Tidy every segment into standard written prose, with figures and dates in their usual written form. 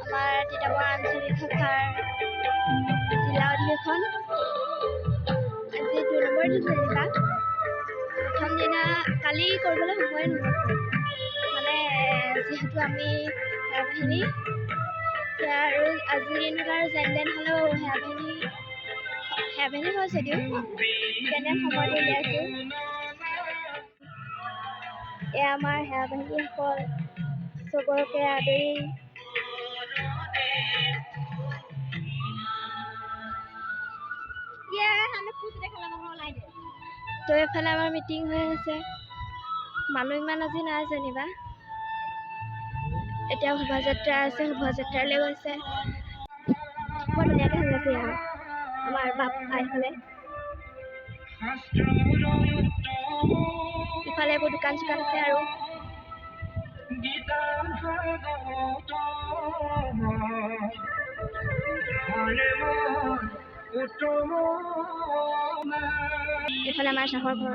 আমাৰ তিতাবৰ আঞ্চলিক শাখাৰ জিলা অধিৱেশন আজি 2 নম্বৰ দিন যেনিবা প্ৰথম দিনা কালি কৰিবলৈ সময় নহ'ল মানে যিহেতু আমি সেনাবাহিনী আৰু আজি দিনটোত আৰু যেন তেন হ'লেও সেনাবাহিনী হয় যদিও যেন তেন সময়টো উলিয়াইছোঁ। এয়া আমাৰ সেনাবাহিনীসকল চবকে আদৰি তো এফালে আমাৰ মিটিং হৈ আছে, মানুহ ইমান আজি নাই যেনিবা। এতিয়া শোভাযাত্ৰা আছে, শোভাযাত্ৰালৈ গৈছে। বৰ ধুনীয়াকৈ সাজাইছে আৰু আমাৰ বাপ আইফালে। ইফালে এইবোৰ দোকান চোকান আছে আৰু এইফালে আমাৰ চাহৰ ঘৰ।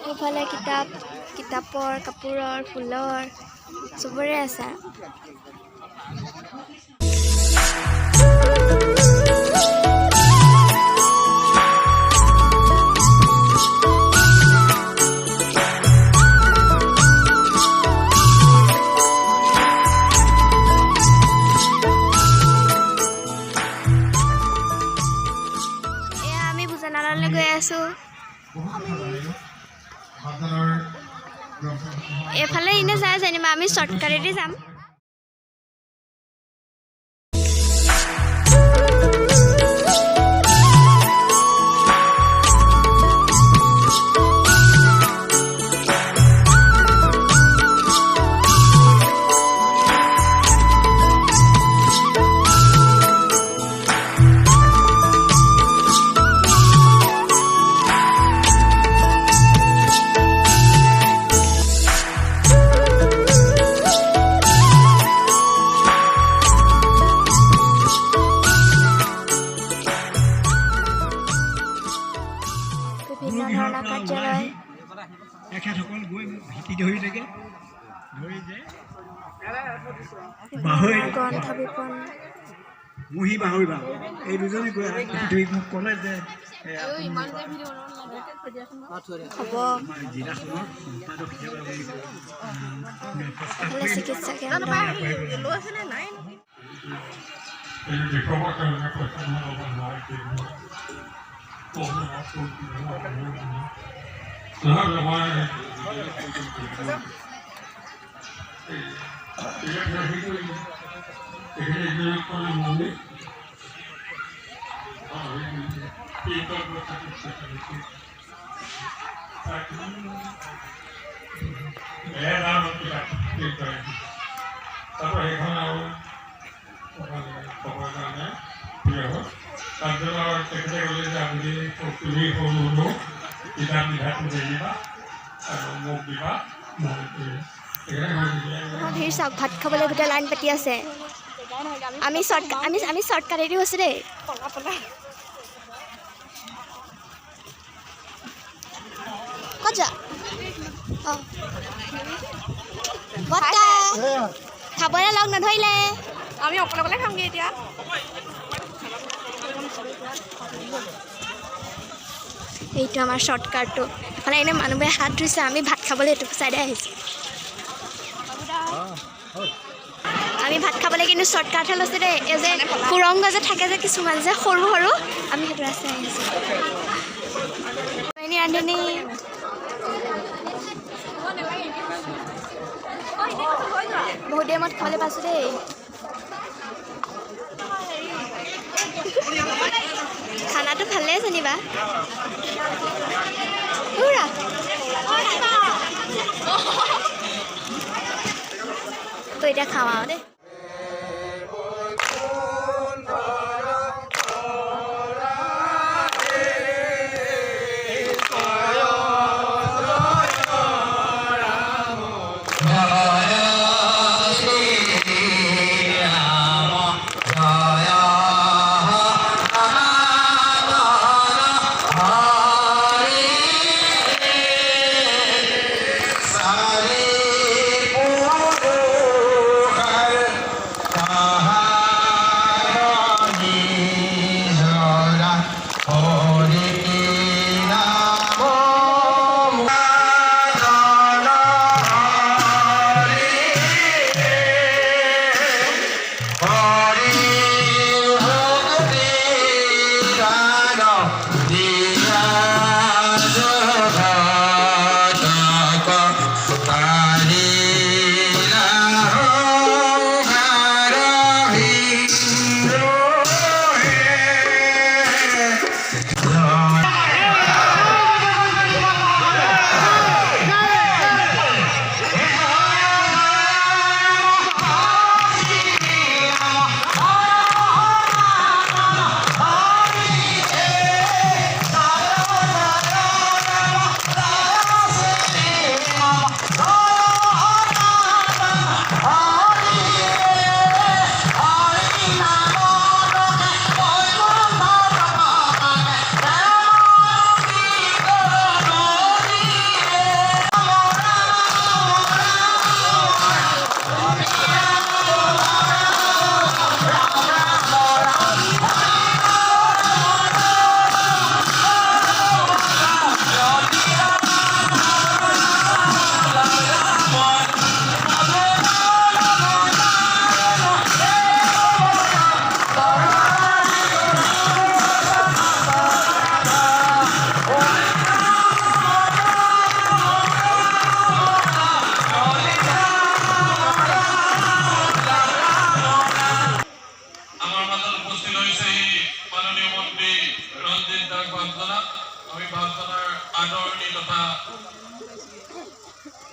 এইফালে কিতাপৰ কাপোৰৰ ফুলৰ চবৰে আছে। এয়া আমি ভোজনালয়লৈ গৈ আছো। এফালে এনে যায় যেনিবা আমি শ্বৰ্টকাটেদি যাম। বিভিন্ন ধৰণৰ কাৰ্যালয় এখেতসকল গৈ ভেটি ধৰি থাকে ধৰি যে গ্ৰন্থ বিপণ মুহি বাহৰি বা এই দুজনে গৈ ধৰি মোক ক'লে যে হ'ব জিলাখনৰ সম্পাদক চিকিৎসা কেন্দ্ৰ ভিৰ চাওক ভাত খাবলৈ গোটেই লাইন পাতি আছে। আমি শ্বৰ্টকাটেদি গৈছোঁ দেই। ক'ত যা খাবলৈ লগ নধৰিলে আমি অকলে অকলে খামগৈ এতিয়া। এইটো আমাৰ শ্বৰ্টকাটটো মানে এনে মানুহবোৰে হাত ধুইছে আমি ভাত খাবলৈ এইটো চাইডে আহিছোঁ আমি ভাত খাবলৈ কিন্তু শ্বৰ্টকাটহে লৈছে দেই এই যে সুৰংগ যে থাকে যে কিছুমান যে সৰু সৰু আমি সেইটো ৰাস্তাই আহিছোঁ ৰান্ধনি বহুত দেৰি মত খাবলৈ পাইছোঁ দেই খানাটো ভালেই যেনিবা তো এতিয়া খাওঁ আৰু দেই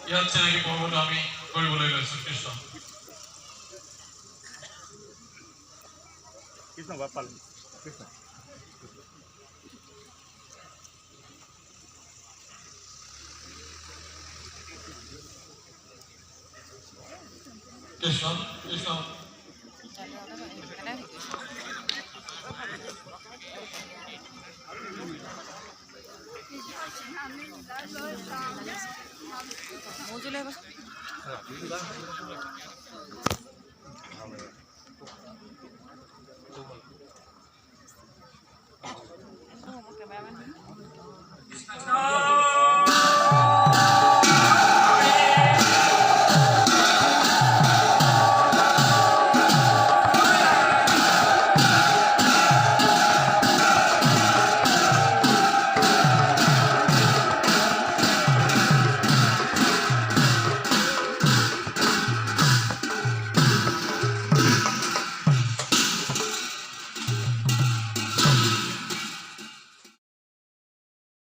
ইয়াত চেনেকি পৰ্বটো আমি কৰিবলৈ লৈছোঁ কৃষ্ণ কৃষ্ণ বাপাল কৃষ্ণ কৃষ্ণ কৃষ্ণ